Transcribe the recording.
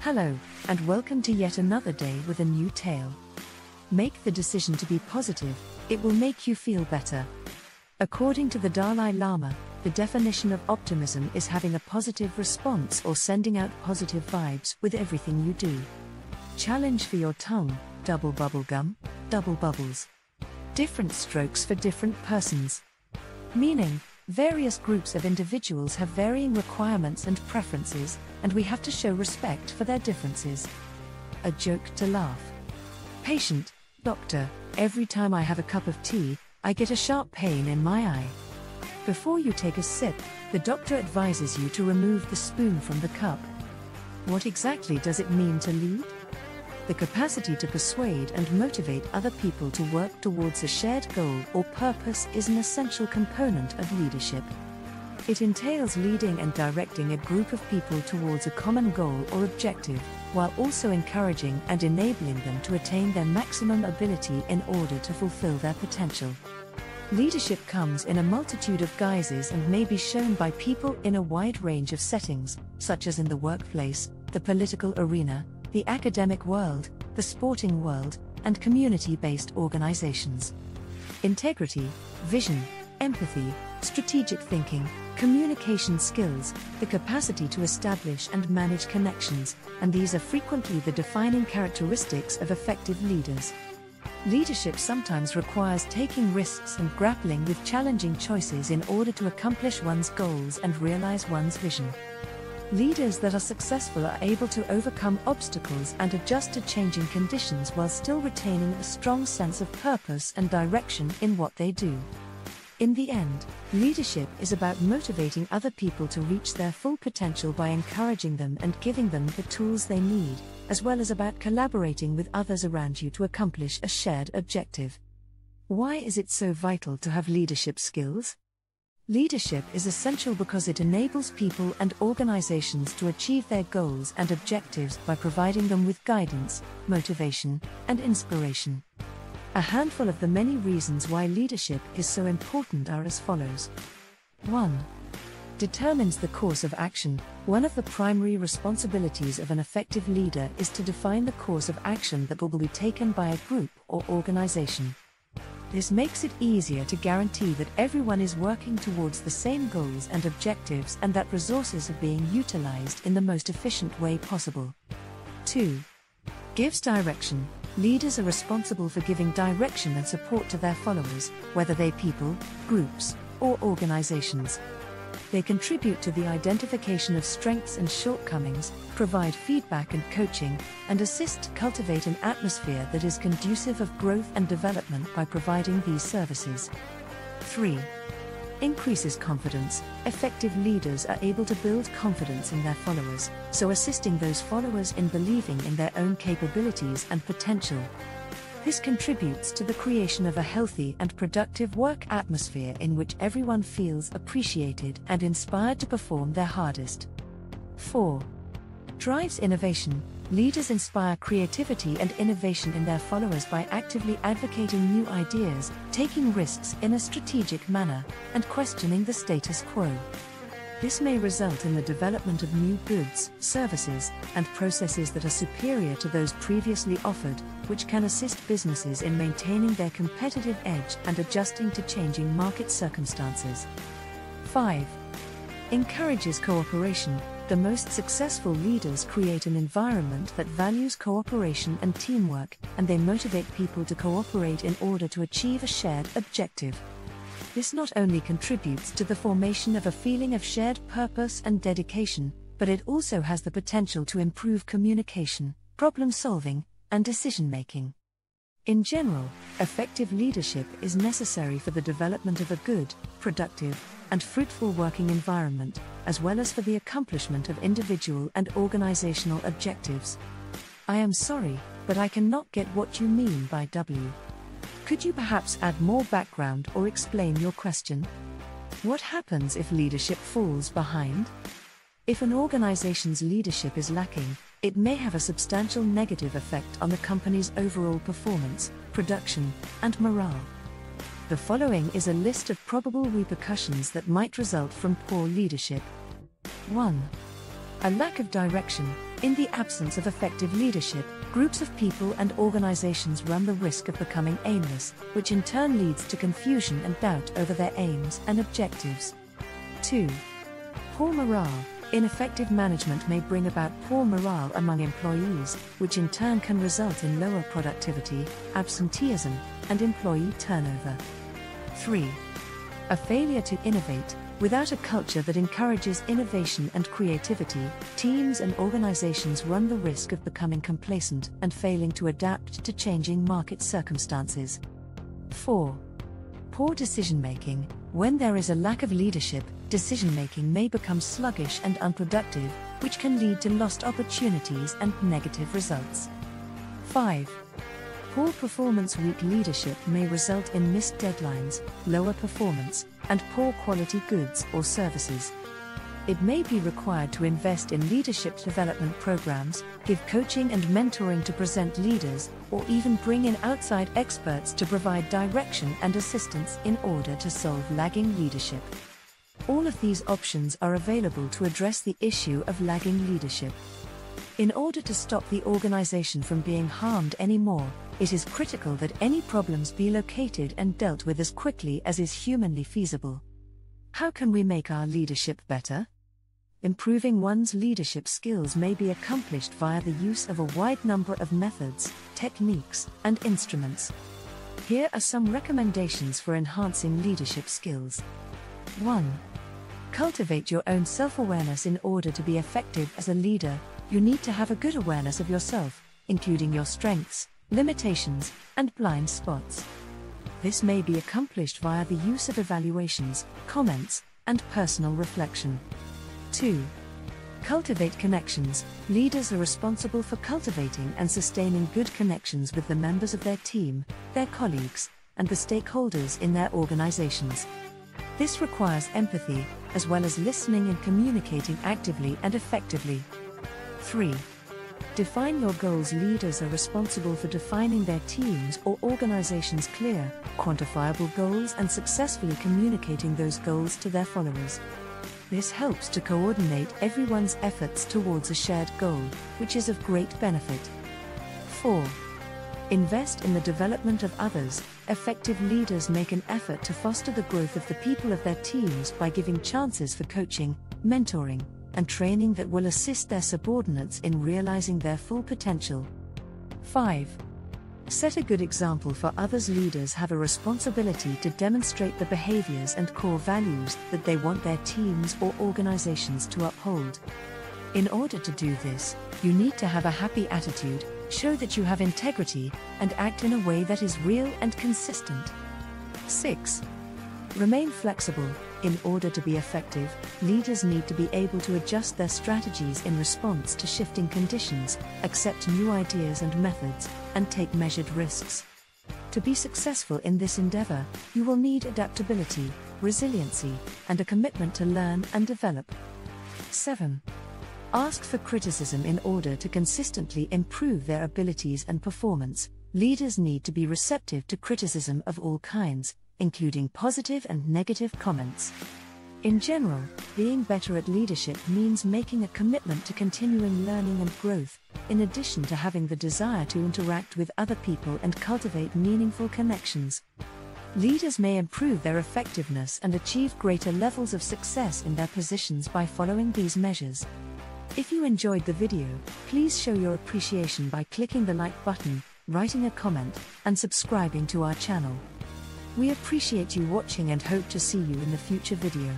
Hello, and welcome to yet another day with a new tale. Make the decision to be positive, it will make you feel better. According to the Dalai Lama, the definition of optimism is having a positive response or sending out positive vibes with everything you do. Challenge for your tongue, double bubble gum, double bubbles. Different strokes for different persons. Meaning, various groups of individuals have varying requirements and preferences, and we have to show respect for their differences. A joke to laugh. Patient, doctor, every time I have a cup of tea, I get a sharp pain in my eye. Before you take a sip, the doctor advises you to remove the spoon from the cup. What exactly does it mean to lead? The capacity to persuade and motivate other people to work towards a shared goal or purpose is an essential component of leadership. It entails leading and directing a group of people towards a common goal or objective, while also encouraging and enabling them to attain their maximum ability in order to fulfill their potential. Leadership comes in a multitude of guises and may be shown by people in a wide range of settings, such as in the workplace, the political arena, the academic world, the sporting world, and community-based organizations. Integrity, vision, empathy, strategic thinking, communication skills, the capacity to establish and manage connections, and these are frequently the defining characteristics of effective leaders. Leadership sometimes requires taking risks and grappling with challenging choices in order to accomplish one's goals and realize one's vision. Leaders that are successful are able to overcome obstacles and adjust to changing conditions while still retaining a strong sense of purpose and direction in what they do. In the end, leadership is about motivating other people to reach their full potential by encouraging them and giving them the tools they need, as well as about collaborating with others around you to accomplish a shared objective. Why is it so vital to have leadership skills? Leadership is essential because it enables people and organizations to achieve their goals and objectives by providing them with guidance, motivation, and inspiration. A handful of the many reasons why leadership is so important are as follows. 1. Determines the course of action. One of the primary responsibilities of an effective leader is to define the course of action that will be taken by a group or organization. This makes it easier to guarantee that everyone is working towards the same goals and objectives and that resources are being utilized in the most efficient way possible. 2. Gives direction. Leaders are responsible for giving direction and support to their followers, whether they people, groups, or organizations. They contribute to the identification of strengths and shortcomings, provide feedback and coaching, and assist to cultivate an atmosphere that is conducive of growth and development by providing these services. 3. Increases confidence. Effective leaders are able to build confidence in their followers, so assisting those followers in believing in their own capabilities and potential. This contributes to the creation of a healthy and productive work atmosphere in which everyone feels appreciated and inspired to perform their hardest. 4. Drives innovation. Leaders inspire creativity and innovation in their followers by actively advocating new ideas, taking risks in a strategic manner, and questioning the status quo. This may result in the development of new goods, services, and processes that are superior to those previously offered, which can assist businesses in maintaining their competitive edge and adjusting to changing market circumstances. 5. Encourages cooperation. The most successful leaders create an environment that values cooperation and teamwork, and they motivate people to cooperate in order to achieve a shared objective. This not only contributes to the formation of a feeling of shared purpose and dedication, but it also has the potential to improve communication, problem-solving, and decision-making. In general, effective leadership is necessary for the development of a good, productive, and fruitful working environment, as well as for the accomplishment of individual and organizational objectives. I am sorry, but I cannot get what you mean by W. Could you perhaps add more background or explain your question? What happens if leadership falls behind? If an organization's leadership is lacking, it may have a substantial negative effect on the company's overall performance, production, and morale. The following is a list of probable repercussions that might result from poor leadership. 1. A lack of direction. In the absence of effective leadership, groups of people and organizations run the risk of becoming aimless, which in turn leads to confusion and doubt over their aims and objectives. 2. Poor morale. Ineffective management may bring about poor morale among employees, which in turn can result in lower productivity, absenteeism, and employee turnover. 3. A failure to innovate. Without a culture that encourages innovation and creativity, teams and organizations run the risk of becoming complacent and failing to adapt to changing market circumstances. 4. Poor decision-making. When there is a lack of leadership, decision-making may become sluggish and unproductive, which can lead to lost opportunities and negative results. 5. Poor performance. Weak leadership may result in missed deadlines, lower performance, and poor quality goods or services. It may be required to invest in leadership development programs, give coaching and mentoring to present leaders, or even bring in outside experts to provide direction and assistance in order to solve lagging leadership. All of these options are available to address the issue of lagging leadership. In order to stop the organization from being harmed anymore, it is critical that any problems be located and dealt with as quickly as is humanly feasible. How can we make our leadership better? Improving one's leadership skills may be accomplished via the use of a wide number of methods, techniques, and instruments. Here are some recommendations for enhancing leadership skills. 1. Cultivate your own self-awareness. In order to be effective as a leader, you need to have a good awareness of yourself, including your strengths, limitations, and blind spots. This may be accomplished via the use of evaluations, comments, and personal reflection. 2. Cultivate connections. Leaders are responsible for cultivating and sustaining good connections with the members of their team, their colleagues, and the stakeholders in their organizations. This requires empathy, as well as listening and communicating actively and effectively. 3. Define your goals. Leaders are responsible for defining their teams or organizations' clear, quantifiable goals and successfully communicating those goals to their followers. This helps to coordinate everyone's efforts towards a shared goal, which is of great benefit. 4. Invest in the development of others. Effective leaders make an effort to foster the growth of the people of their teams by giving chances for coaching, mentoring, and training that will assist their subordinates in realizing their full potential. 5. Set a good example for others. Leaders have a responsibility to demonstrate the behaviors and core values that they want their teams or organizations to uphold. In order to do this, you need to have a happy attitude, show that you have integrity, and act in a way that is real and consistent. 6. Remain flexible. In order to be effective, leaders need to be able to adjust their strategies in response to shifting conditions, accept new ideas and methods, and take measured risks. To be successful in this endeavor, you will need adaptability, resiliency, and a commitment to learn and develop. 7. Ask for criticism. In order to consistently improve their abilities and performance, leaders need to be receptive to criticism of all kinds, including positive and negative comments. In general, being better at leadership means making a commitment to continuing learning and growth, in addition to having the desire to interact with other people and cultivate meaningful connections. Leaders may improve their effectiveness and achieve greater levels of success in their positions by following these measures. If you enjoyed the video, please show your appreciation by clicking the like button, writing a comment, and subscribing to our channel. We appreciate you watching and hope to see you in the future video.